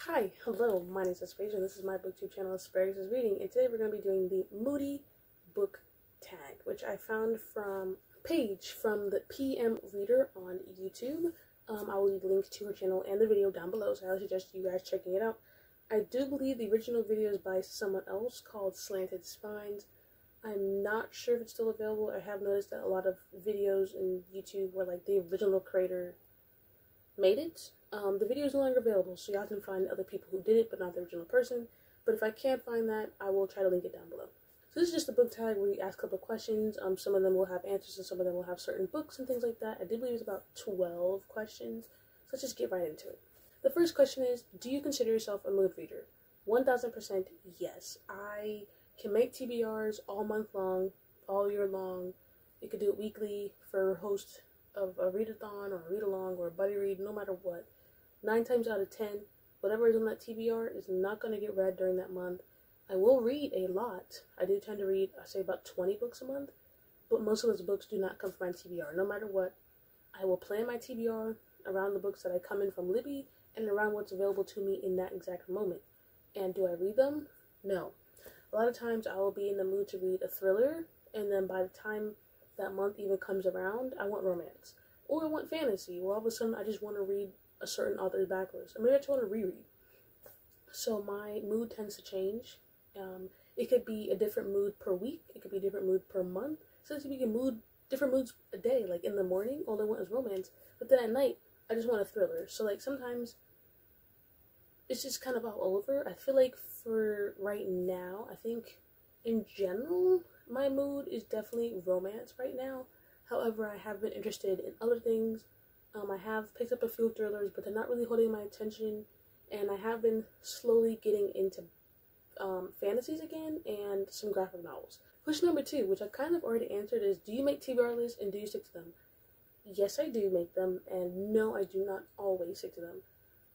Hi, hello, my name is Asparagus and this is my booktube channel, Asparagus is Reading, and today we're going to be doing the Moody Book Tag, which I found from a page from the PM Reader on YouTube. I will leave links to her channel and the video down below, so I would suggest you guys checking it out. I do believe the original video is by someone else called Slanted Spines. I'm not sure if it's still available. I have noticed that a lot of videos in YouTube where like the original creator made it. The video is no longer available, so y'all can find other people who did it, but not the original person. But if I can't find that, I will try to link it down below. So this is just a book tag where we ask a couple of questions. Some of them will have answers, and some of them will have certain books and things like that. I do believe it's about 12 questions, so let's just get right into it. The first question is, do you consider yourself a mood reader? 1000% yes. I can make TBRs all month long, all year long. You could do it weekly for a host of a readathon or a read-along or a buddy read, no matter what. 9 times out of 10, whatever is on that TBR is not going to get read during that month. I will read a lot. I do tend to read, I say, about 20 books a month, but most of those books do not come from my TBR. No matter what, I will plan my TBR around the books that I come in from Libby and around what's available to me in that exact moment. And do I read them? No. A lot of times I will be in the mood to read a thriller, and then by the time that month even comes around, I want romance. Or I want fantasy, or all of a sudden I just want to read a certain author's backlist. Or maybe I just want to reread. So my mood tends to change. It could be a different mood per week. It could be a different mood per month. Sometimes you can different moods a day. Like in the morning, all I want is romance. But then at night, I just want a thriller. So like sometimes it's just kind of all over. I feel like for right now, I think in general, my mood is definitely romance right now. However, I have been interested in other things. I have picked up a few thrillers, but they're not really holding my attention. And I have been slowly getting into fantasies again and some graphic novels. Question number 2, which I kind of already answered, is do you make TBR lists and do you stick to them? Yes, I do make them, and no, I do not always stick to them.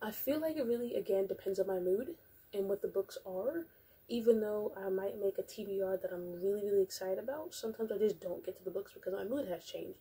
I feel like it really, again, depends on my mood and what the books are. Even though I might make a TBR that I'm really, really excited about, sometimes I just don't get to the books because my mood has changed.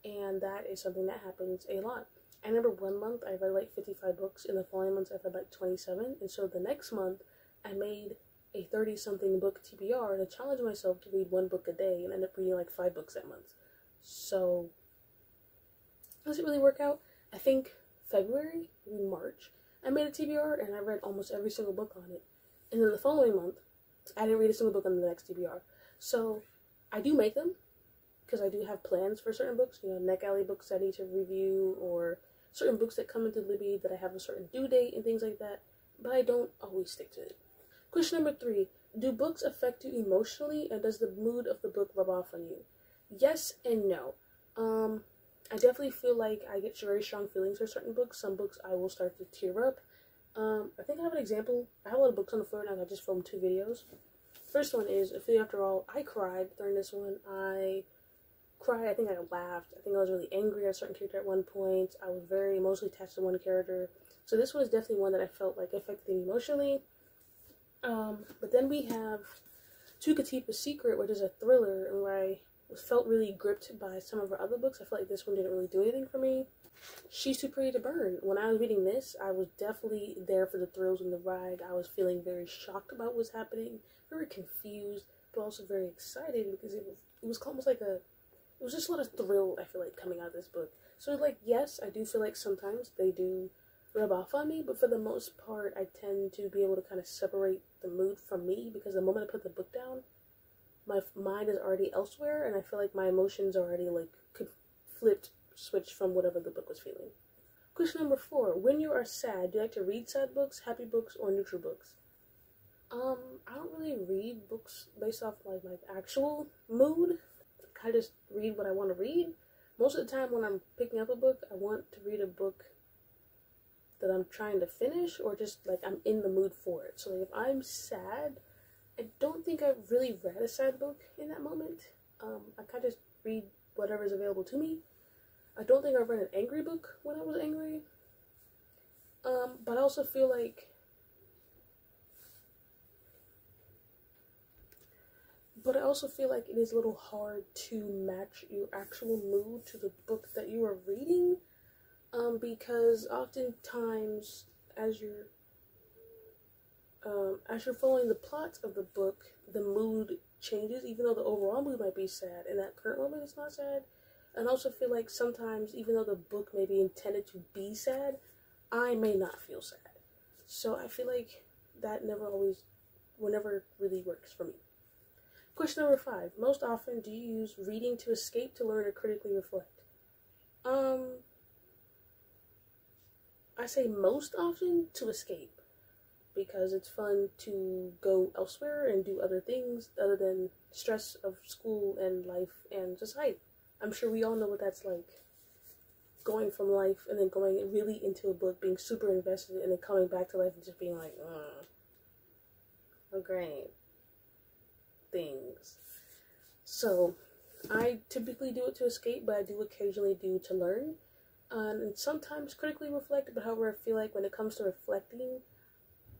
And that is something that happens a lot. I remember one month I read like 55 books. In the following months I read like 27. And so the next month I made a 30-something book TBR to challenge myself to read 1 book a day and end up reading like 5 books that month. So does it really work out? I think February, maybe March, I made a TBR and I read almost every single book on it. And then the following month, I didn't read a single book on the next TBR. So I do make them because I do have plans for certain books, you know, Neck Alley books I need to review, or certain books that come into Libby that I have a certain due date and things like that. But I don't always stick to it. Question number 3, do books affect you emotionally, and does the mood of the book rub off on you? Yes and no. I definitely feel like I get very strong feelings for certain books. Some books I will start to tear up. I think I have an example. I have a lot of books on the floor and I just filmed 2 videos. First one is A Few After All. I cried during this one. I cried. I think I laughed. I think I was really angry at a certain character at one point. I was very emotionally attached to one character. So this one is definitely one that I felt like affected me emotionally. But then we have To Katipa's Secret, which is a thriller, and where I felt really gripped by some of her other books. I feel like this one didn't really do anything for me. She's Too Pretty to Burn. When I was reading this, I was definitely there for the thrills and the ride. I was feeling very shocked about what was happening, very confused, but also very excited because it was almost like it was just a lot of thrill, I feel like, coming out of this book. So, like, yes, I do feel like sometimes they do rub off on me, but for the most part, I tend to be able to kind of separate the mood from me because the moment I put the book down, my mind is already elsewhere, and I feel like my emotions are already, like, switched from whatever the book was feeling. Question number 4, when you are sad, do you like to read sad books, happy books, or neutral books? I don't really read books based off, like, my actual mood. I just read what I want to read. Most of the time when I'm picking up a book, I want to read a book that I'm trying to finish, or just, like, I'm in the mood for it. So, like, if I'm sad, I don't think I've really read a sad book in that moment. I kind of just read whatever's available to me. I don't think I've read an angry book when I was angry. But I also feel like it is a little hard to match your actual mood to the book that you are reading. Because oftentimes as you're as you're following the plot of the book, the mood changes, even though the overall mood might be sad. In that current moment, it's not sad. And I also feel like sometimes, even though the book may be intended to be sad, I may not feel sad. So I feel like that never really works for me. Question number 5. Most often, do you use reading to escape, to learn, or critically reflect? I say most often to escape, because it's fun to go elsewhere and do other things other than stress of school and life and society. I'm sure we all know what that's like. Going from life and then going really into a book, being super invested, and then coming back to life and just being like, okay, things. So I typically do it to escape, but I do occasionally do to learn. And sometimes critically reflect, but however I feel like when it comes to reflecting,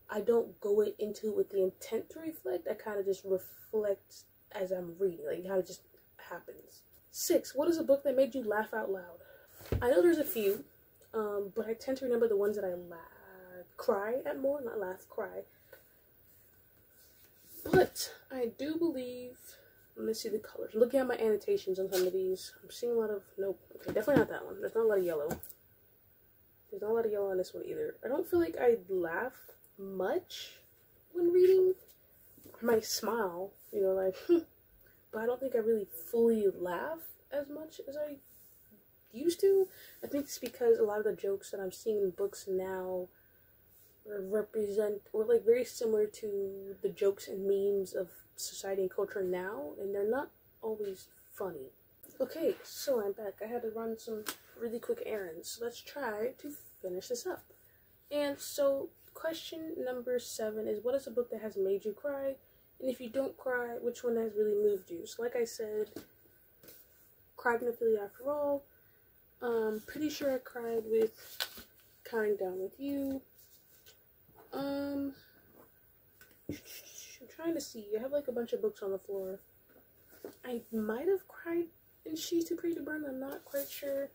I don't go into it with the intent to reflect. I kind of just reflect as I'm reading. Like, it kind of just happens. 6. What is a book that made you laugh out loud? I know there's a few, but I tend to remember the ones that I cry at more. Not laugh, cry. But I do believe, let me see the colors. Looking at my annotations on some of these, I'm seeing a lot of, nope, okay, definitely not that one. There's not a lot of yellow. There's not a lot of yellow on this one either. I don't feel like I laugh much when reading. I might smile, you know, like, but I don't think I really fully laugh as much as I used to. I think it's because a lot of the jokes that I'm seeing in books now represent, or like very similar to the jokes and memes of society and culture now, and they're not always funny. Okay, so I'm back. I had to run some really quick errands, so let's try to finish this up. And so question number 7 is, what is a book that has made you cry? And if you don't cry, which one has really moved you? So like I said, cried in Ophelia After All. Pretty sure I cried with Counting Down With You. I'm trying to see. I have like a bunch of books on the floor. I might have cried in She's Too Pretty to Burn. I'm not quite sure.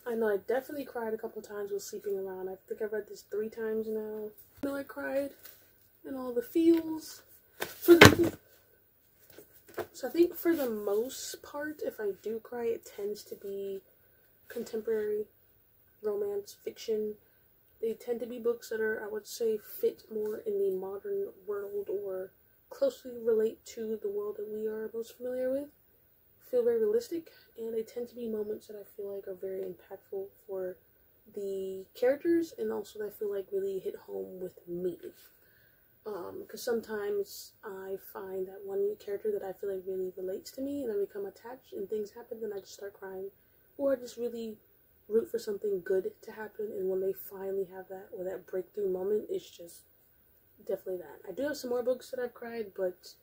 I know I definitely cried a couple times with Sleeping Around. I think I've read this 3 times now. I know I cried in All the Feels. So I think for the most part, if I do cry, it tends to be contemporary romance, fiction. They tend to be books that are, I would say, fit more in the modern world or closely relate to the world that we are most familiar with. Feel very realistic, and they tend to be moments that I feel like are very impactful for the characters, and also that I feel like really hit home with me. Because sometimes I find that one character that I feel like really relates to me, and I become attached, and things happen, then I just start crying, or I just really root for something good to happen, and when they finally have that, or that breakthrough moment, it's just definitely that. I do have some more books that I've cried, but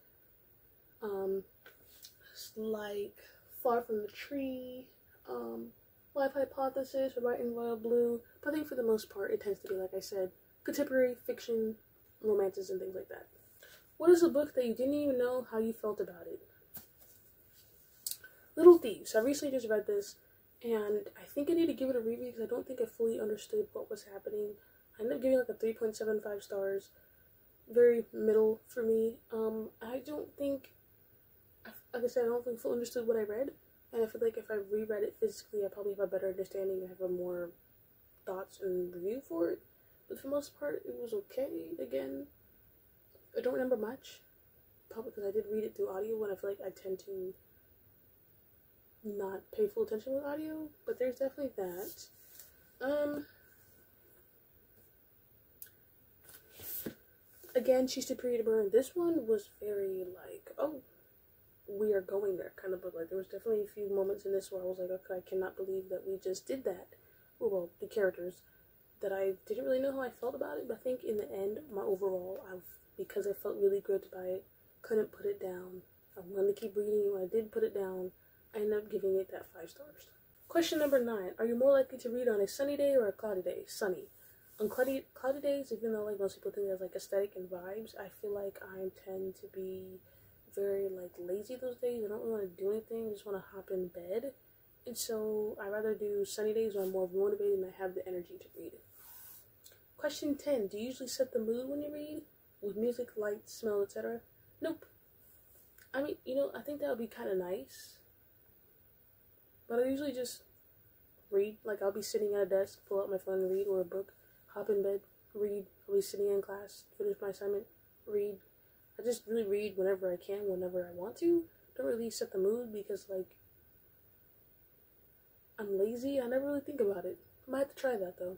like Far From the Tree, Life Hypothesis, or Writing Royal Blue, but I think for the most part, it tends to be, like I said, contemporary fiction, romances, and things like that. What is a book that you didn't even know how you felt about it? Little Thieves. I recently just read this, and I think I need to give it a reread because I don't think I fully understood what was happening. I ended up giving like a 3.75 stars. Very middle for me. I don't think, like I said, I don't think I fully understood what I read, and I feel like if I reread it physically, I probably have a better understanding and have a more thoughts and review for it. But for the most part, it was okay. Again, I don't remember much, probably because I did read it through audio, and I feel like I tend to not pay full attention with audio, but there's definitely that. Again, She's Too Pretty to Burn. This one was very like, oh, we are going there kind of book. Like, there was definitely a few moments in this where I was like, okay, I cannot believe that we just did that. Well, the characters, that I didn't really know how I felt about it, but I think in the end, my overall, because I felt really good by it, couldn't put it down. I wanted to keep reading it. When I did put it down, I ended up giving it that 5 stars. Question number 9. Are you more likely to read on a sunny day or a cloudy day? Sunny. On cloudy days, even though like most people think that's like aesthetic and vibes, I feel like I tend to be very like lazy those days. I don't really want to do anything. I just want to hop in bed. And so I rather do sunny days when I'm more motivated and I have the energy to read it. Question 10. Do you usually set the mood when you read? With music, lights, smell, etc.? Nope. I mean, I think that would be kind of nice. But I usually just read. Like, I'll be sitting at a desk, pull out my phone and read, or a book, hop in bed, read. I'll be sitting in class, finish my assignment, read. I just really read whenever I can, whenever I want to. Don't really set the mood because, like, I'm lazy. I never really think about it. I might have to try that, though.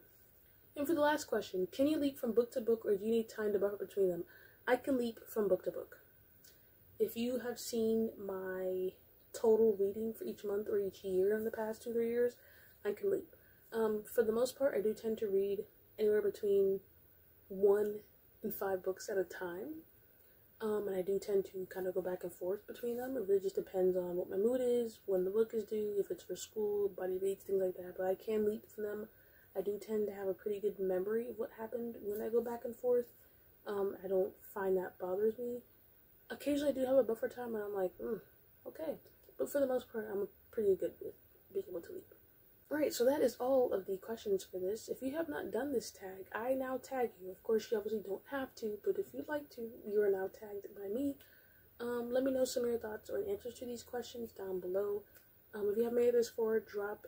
And for the last question, can you leap from book to book, or do you need time to buffer between them? I can leap from book to book. If you have seen my total reading for each month or each year in the past 2-3 years, I can leap. For the most part, I do tend to read anywhere between 1 and 5 books at a time. And I do tend to kind of go back and forth between them. It really just depends on what my mood is, when the book is due, if it's for school, buddy reads, things like that. But I can leap from them. I do tend to have a pretty good memory of what happened when I go back and forth. I don't find that bothers me. Occasionally I do have a buffer time and I'm like, okay. But for the most part, I'm pretty good with being able to leap. Alright, so that is all of the questions for this. If you have not done this tag, I now tag you. Of course, you obviously don't have to, but if you'd like to, you are now tagged by me. Let me know some of your thoughts or answers to these questions down below. If you have made this for, drop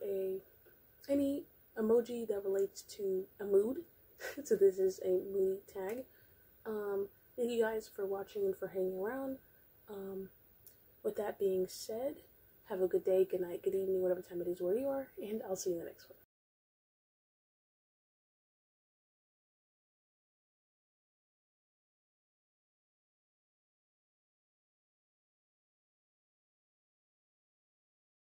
any emoji that relates to a mood. So this is a moody tag. Thank you guys for watching and for hanging around. With that being said, have a good day, good night, good evening, whatever time it is where you are, and I'll see you in the next one.